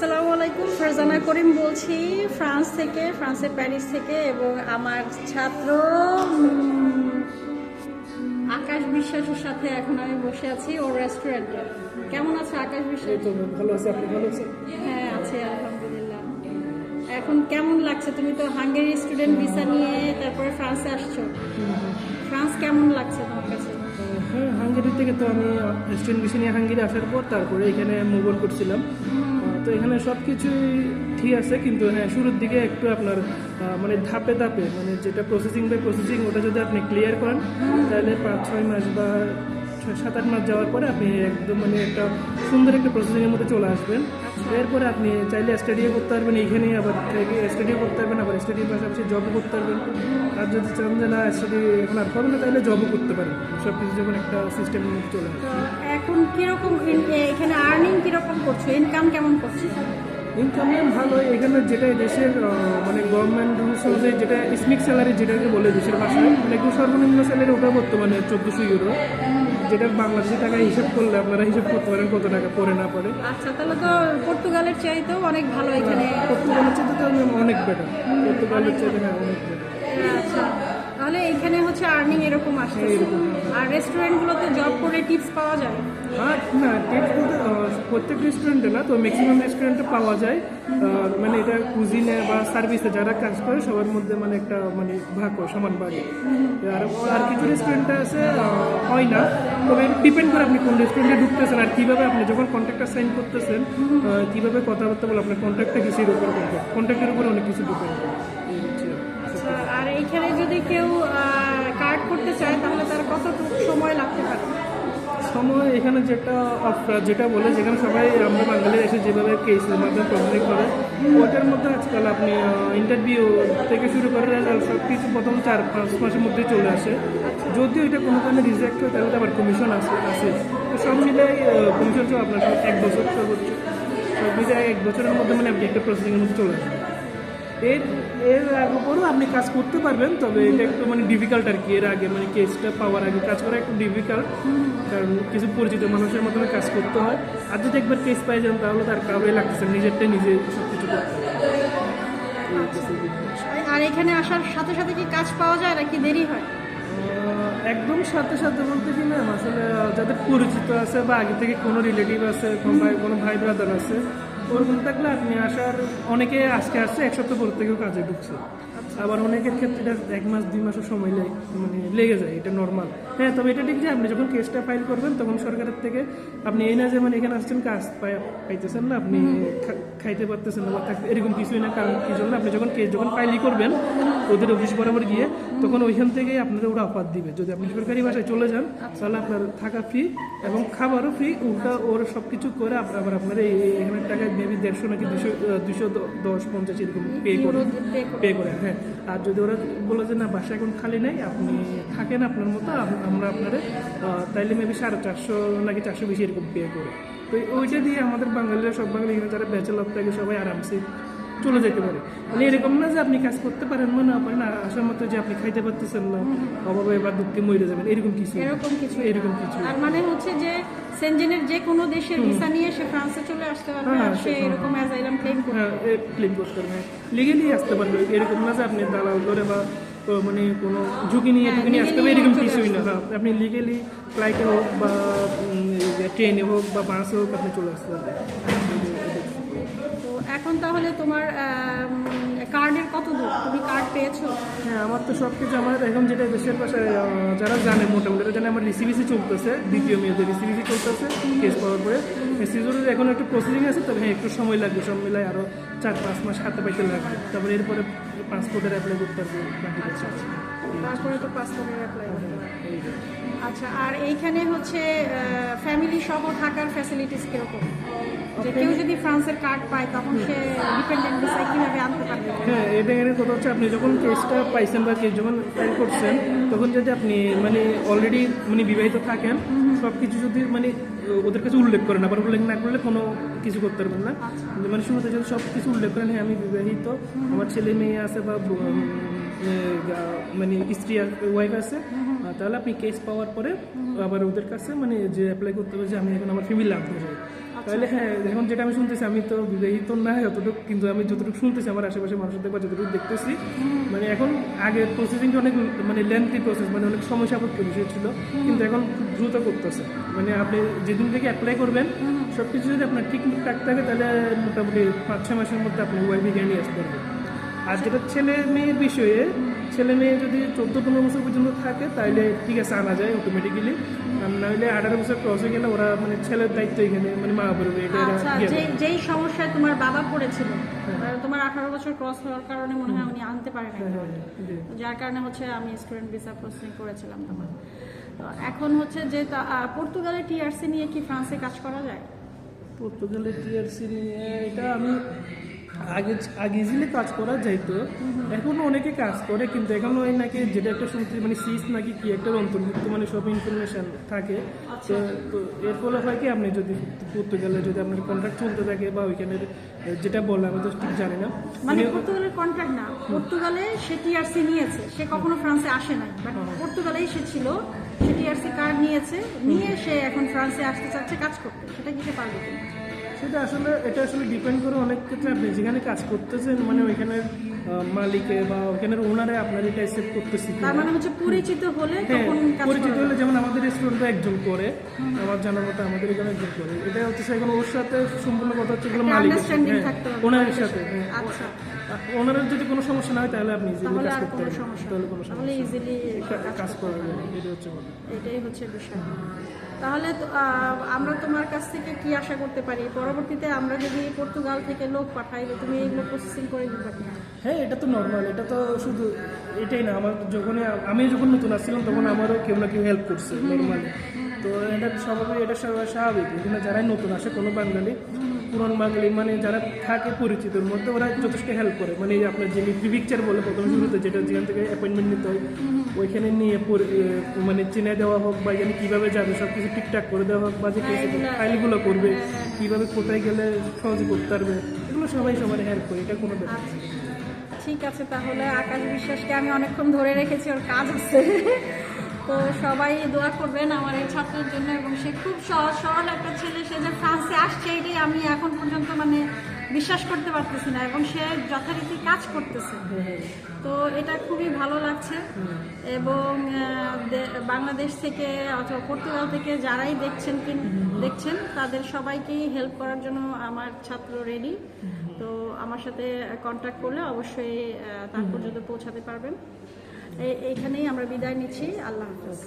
আসসালামু আলাইকুম, ফারজানা করিম বলছি ফ্রান্স থেকে, ফ্রান্সের প্যারিস থেকে। এবং আমার ছাত্র আকাশ বিশ্বাসের সাথে এখন আমি বসে আছি ওর রেস্টুরেন্টে। কেমন আছে আকাশ বিশ্বাস? ভালো আছে, আপনি ভালো আছেন? হ্যাঁ আছি আলহামদুলিল্লাহ। এখন কেমন লাগছে? তুমি তো হাঙ্গেরি স্টুডেন্ট ভিসা নিয়ে তারপরে ফ্রান্সে আসছো। ফ্রান্স কেমন লাগছে তোমার কাছে? হ্যাঁ, হাঙ্গেরি থেকে তো আমি স্টুডেন্ট ভিসা নিয়ে হাঙ্গেরি আসার পর তারপরে এখানে মুভ অন করছিলাম। তো এখানে সব কিছুই ঠিক আছে, কিন্তু হ্যাঁ শুরুর দিকে একটু আপনার মানে ধাপে ধাপে মানে যেটা প্রসেসিং বাই প্রসেসিং ওটা যদি আপনি ক্লিয়ার করেন তাহলে 5-6 মাস বা 7-8 মাস যাওয়ার পরে আপনি একদম মানে একটা সুন্দর একটা প্রসেসিংয়ের মধ্যে চলে আসবেন। এরপরে আপনি চাইলে স্টাডিও করতে পারবেন এইখানেই, আবার স্টাডিও করতে পারবেন, আবার স্টাডির পাশাপাশি জবও করতে পারবেন। আর যদি চান যে না স্টাডি এখন আর করবেন না তাহলে জবও করতে পারেন। সব কিছু যখন একটা সিস্টেমের মধ্যে চলে আসবে। তো এখন কিরকম এখানে আর্নিং কিরকম করছো? ইনকাম কেমন করছো? ইনকাম ভালো। এখানে যেটা দেশের মানে গভর্নমেন্ট রুলস অনুযায়ী যেটা স্মিক স্যালারি যেটাকে বলে দেশের ভাষায়, মানে একদম সর্বনিম্ন স্যালারি ওটা বর্তমানে 1400 ইউরো, যেটা বাংলাদেশি টাকায় হিসাব করলে আপনারা হিসাব করতে পারেন কত টাকা পড়ে না পড়ে। আচ্ছা, তাহলে তো পর্তুগালের চাইতেও অনেক ভালো এখানে। পর্তুগালের চাইতে তো অনেক বেটার, পর্তুগালের চাইতে হ্যাঁ অনেক বেটার। আচ্ছা, তাহলে এখানে হচ্ছে আর্নিং এরকম আসছে। আর রেস্টুরেন্টগুলোতে জব করে টিপস পাওয়া যায়? আর না, টিপস বলতে প্রত্যেক রেস্টুরেন্টে না, তো ম্যাক্সিমাম রেস্টুরেন্টে পাওয়া যায়। মানে এটা কুজিনে বা সার্ভিসে যারা কাজ করে সবার মধ্যে মানে একটা মানে ভাগ সমান ভাগে। আর কিছু রেস্টুরেন্টে আছে হয় না, তবে ডিপেন্ড করে আপনি কোন রেস্টুরেন্টে ঢুকতেছেন আর কীভাবে আপনি যখন কন্ট্রাক্টটা সাইন করতেছেন কীভাবে কথাবার্তা বলে আপনার কন্ট্রাক্টটা কিছুর উপর কন্ট্রাক্টের উপরে অনেক কিছু ডিপেন্ড করে। আচ্ছা, আর এইখানে যদি কেউ কার্ড করতে চায় তাহলে তার কতটুকু সময় লাগতে পারে? সময় এখানে যেটা বলে যেখানে সবাই আমরা বাঙালি এসে যেভাবে কেসের মাধ্যমে প্রসেসিং করে ওটার মধ্যে আজকাল আপনি ইন্টারভিউ থেকে শুরু করে সব কিছু প্রথম 4-5 মাসের মধ্যে চলে আসে। যদি ওইটা কোনো কারণে রিজেক্ট হয় তাহলে তো আবার কমিশন আসে। তো সব মিলে কমিশন সব আপনার 1 বছর সর্বোচ্চ, সব মিলে 1 বছরের মধ্যে মানে আপনি একটা প্রসেসিংয়ের মধ্যে চলে আসবেন। এর উপরও আপনি কাজ করতে পারবেন, তবে এটা একটু মানে ডিফিকাল্ট আর কি। এর আগে মানে কেসটা পাওয়ার আগে কাজ করা একটু ডিফিকাল্ট, কারণ কিছু পরিচিত মানুষের মাধ্যমে কাজ করতে হয়। আর যদি একবার কেস পাই যান তাহলে তার কাউরে লাগতেছে, নিজেরটাই নিজে সব কিছু করতে হয়। আর এখানে আসার সাথে সাথে কি কাজ পাওয়া যায় নাকি দেরি হয়? একদম সাথে সাথে বলতে কি ম্যাম, আসলে যাদের পরিচিত আছে বা আগে থেকে কোনো রিলেটিভ আছে, কোনো ভাই ব্রাদার আছে, ওরকম থাকলে আপনি আসার অনেকে আজকে আসছে 1 সপ্তাহ পর থেকেও কাজে ঢুকছে। আবার অনেকের ক্ষেত্রে এটা 1 মাস 2 মাসের সময় মানে লেগে যায়, এটা নর্মাল। হ্যাঁ, তবে এটা ঠিক যে আপনি যখন কেসটা ফাইল করবেন তখন সরকারের থেকে আপনি এই না যে মানে এখানে আসছেন কাজ পাইতেছেন না, আপনি খাইতে পারতেছেন না বা এরকম কিছুই না। কারণ কি জন্য আপনি যখন কেস ফাইলই করবেন ওদের অফিস বরাবর গিয়ে, তখন ওইখান থেকেই আপনাদের ওরা অফার দিবে। যদি আপনি সরকারি বাসায় চলে যান তাহলে আপনার থাকা ফ্রি এবং খাবারও ফ্রি। ওর সব কিছু করে আবার আপনার এখানে টাকায় মেবি 150 নাকি 210-50 এরকম পে করে। হ্যাঁ, আর যদি ওরা বলে যে না বাসা এখন খালি নেই, আপনি থাকেন আপনার মতো, আমরা আপনার তাইলে মেবি 450 নাকি 400 বেশি এরকম পে করে। তো ওইটা দিয়ে আমাদের বাঙালিরা, সব বাঙালি এখানে যারা ব্যাচেলর থাকে সবাই আরামসে চলে যেতে পারে। মানে এরকম না যে আপনি কাজ করতে পারেন বা না পারেন, আসার মতো যে আপনি খাইতে পারতেছেন না, অভাবে বা দুঃখে মরে যাবেন, এরকম কিছু। আর মানে হচ্ছে যে সেনজেনের যে কোনো দেশের ভিসা নিয়ে সে ফ্রান্সে চলে আসতে পারবে, আর সে এরকম অ্যাজাইলাম ক্লেম করতে পারবে, লিগেলি আসতে পারবে। এরকম না যে আপনি দালাল করে বা মানে কোনো ঝুঁকি নিয়ে আসতে হবে, এরকম কিছুই না। আপনি লিগেলি ফ্লাইটে হোক বা ট্রেনে হোক বা বাসে হোক আপনি চলে আসতে পারবেন। এখন তাহলে তোমার কার্ডের কত দূর? তুমি কার্ড পেয়েছো? হ্যাঁ, আমার তো সব কিছু, আমার এখন যেটা দেশের পাশে যারা জানে মোটামুটি জানে আমার রিসিভিসি চলতেছে, দ্বিতীয় মেয়াদে রিসিভিসি চলতেছে কেস পাওয়ার পরে। সিজনের এখন একটু প্রসেসিং আছে, তবে হ্যাঁ একটু সময় লাগবে, সব মিলাই আরও 4-5 মাস হাতে পাইতে লাগবে। তারপরে এরপরে পাসপোর্টের অ্যাপ্লাই করতে পারবে। তারপরে তো পাসপোর্টের অ্যাপ্লাই করতে পারবে। আচ্ছা, আর এইখানে হচ্ছে ফ্যামিলি সহ থাকার ফ্যাসিলিটিস কিরকম? যে কেউ যদি ফ্রান্সের কার্ড পায় তখন সে ডিপেন্ডেন্ট ভিসা কিভাবে আনতে পারবে? হ্যাঁ, এটা এখানে কথা হচ্ছে আপনি যখন কেসটা পাইছেন বা কেস যখন ফাইল করছেন তখন যদি আপনি মানে অলরেডি মানে বিবাহিত থাকেন, সব কিছু যদি মানে ওদের কাছে উল্লেখ করেন, আবার উল্লেখ না করলে কোনো কিছু করতে পারবেন না। মানে শুরুতে যদি সব কিছু উল্লেখ করেন, হ্যাঁ আমি বিবাহিত, আমার ছেলে মেয়ে আছে বা মানে স্ত্রী ওয়াইফ আছে, তাহলে আপনি কেস পাওয়ার পরে আবার ওদের কাছে মানে যে অ্যাপ্লাই করতে হবে যে আমি এখন আমার ফ্যামিলি আনতে চাই, তাহলে হ্যাঁ, এখন যেটা আমি শুনতেছি, আমি তো বিবাহিত না অতটুকু, কিন্তু আমি যতটুকু শুনতেছি আমার আশেপাশে মানুষের দেখবা যতটুকু দেখতেছি, মানে এখন আগে প্রসেসিংটা অনেক মানে লেন্থি প্রসেস, মানে অনেক সময় সাপেক্ষ বিষয় ছিল, কিন্তু এখন খুব দ্রুত করতেছে। মানে আপনি যেদিন থেকে অ্যাপ্লাই করবেন সব কিছু যদি আপনার ঠিকঠাক থাকে তাহলে মোটামুটি 5-6 মাসের মধ্যে আপনি ওয়াইফিকে নিয়ে আসতে পারবেন। আর যেটা ছেলে মেয়ের বিষয়ে, ছেলে মেয়ে যদি 14-15 বছর পর্যন্ত থাকে তাহলে ঠিক আছে, আনা যায় অটোমেটিক্যালি। আর নাহলে 18 বছর ক্রস হয়ে গেলে ওরা মানে ছেলের দায়িত্ব এখানে মানে মা পড়বে, এটা আচ্ছা, যেই সমস্যায় তোমার বাবা পড়েছিল, তোমার 18 বছর ক্রস হওয়ার কারণে মনে হয় উনি আনতে পারেন, যার কারণে হচ্ছে আমি স্টুডেন্ট ভিসা প্রসেসিং করেছিলাম তোমার। তো এখন হচ্ছে যে পর্তুগালের টিআরসি নিয়ে কি ফ্রান্সে কাজ করা যায়? পর্তুগালের টিআরসি নিয়ে এটা আমি আগে ইজিলি কাজ করা যাইতো, এখনো অনেকে কাজ করে, কিন্তু এখন ওই নাকি যেটা একটা শুনছি মানে সিস নাকি কি একটা অন্তর্ভুক্ত মানে সব ইনফরমেশন থাকে। তো এর ফলে হয় কি, আপনি যদি পর্তুগালে যদি আপনার কন্ট্রাক্ট চলতে থাকে বা ওইখানের যেটা বলে আমি তো ঠিক জানি না, মানে পর্তুগালের কন্ট্রাক্ট না, পর্তুগালে সে টিআরসি নিয়েছে, সে কখনো ফ্রান্সে আসে নাই, বাট পর্তুগালেই সে ছিল, সে টিআরসি কার্ড নিয়েছে, নিয়ে সে এখন ফ্রান্সে আসতে চাচ্ছে কাজ করতে, সেটা কি সে পারবে কিনা? সেটা আসলে ডিপেন্ড করে অনেক ক্ষেত্রে। আপনি যেখানে কাজ করতেছেন মানে ওইখানের মালিকে বা ওইখানের ওনারে আপনার এটা অ্যাকসেপ্ট করতেছি। তার মানে হচ্ছে পরিচিত হলে তখন কাজ পরিচিত করা হলে, যেমন আমাদের রেস্টুরেন্টে একজন করে, আমার জানার মতো আমাদের এখানে একজন করে, এটা হচ্ছে এখন ওর সাথে সম্পূর্ণ কথা হচ্ছে এগুলো মালিকের আন্ডারস্ট্যান্ডিং থাকতে হবে ওনারের সাথে। আচ্ছা, ওনারের যদি কোনো সমস্যা না হয় তাহলে আপনি ইজিলি তাহলে কাজ আর করতে কোনো পারবেন, সমস্যা তাহলে কোনো তাহলে ইজিলি কাজ করা যাবে, এটা হচ্ছে কথা। এটাই হচ্ছে বিষয়। তাহলে আমরা তোমার কাছ থেকে কি আশা করতে পারি পরবর্তীতে, আমরা যদি পর্তুগাল থেকে লোক পাঠাই, তুমি এইগুলো প্রসেসিং করে দিবা কিনা? হ্যাঁ, এটা তো নর্মাল, এটা তো শুধু এটাই না, আমি যখন নতুন আসছিলাম তখন আমারও কেউ না কেউ হেল্প করছে নর্মালি। তো এটা স্বাভাবিক। এখানে যারাই নতুন আসে, কোনো বাঙালি পুরান বাঙালি মানে যারা থাকে পরিচিতর মধ্যে, ওরা যথেষ্ট হেল্প করে। মানে এই আপনার যে পিকচার বলে প্রথম শুরুতে, যেটা যেখান থেকে অ্যাপয়েন্টমেন্ট নিতে হয় ওইখানে নিয়ে মানে চিনে দেওয়া হোক, বা এখানে কীভাবে যাবে সব কিছু ঠিকঠাক করে দেওয়া হোক, বা যে ফাইলগুলো করবে কীভাবে কোথায় গেলে সহজে করতে পারবে, এগুলো সবাই সবার হেল্প করে, এটা কোনো ব্যাপার। ঠিক আছে, তাহলে আকাশ বিশ্বাসকে আমি অনেকক্ষণ ধরে রেখেছি, ওর কাজ আছে। তো সবাই দোয়া করবেন আমার এই ছাত্রের জন্য, এবং সে খুব সহজ সরল একটা ছেলে, সে যে ফ্রান্সে আসছে এটাই আমি এখন পর্যন্ত মানে বিশ্বাস করতে পারতেছি না, এবং সে যথারীতি কাজ করতেছে। তো এটা খুবই ভালো লাগছে। এবং বাংলাদেশ থেকে অথবা পর্তুগাল থেকে যারাই দেখছেন তাদের সবাইকেই হেল্প করার জন্য আমার ছাত্র রেডি। তো আমার সাথে কন্ট্যাক্ট করলে অবশ্যই তার পর্যন্ত পৌঁছাতে পারবেন। এইখানেই আমরা বিদায় নিচ্ছি। আল্লাহ হাফেজ।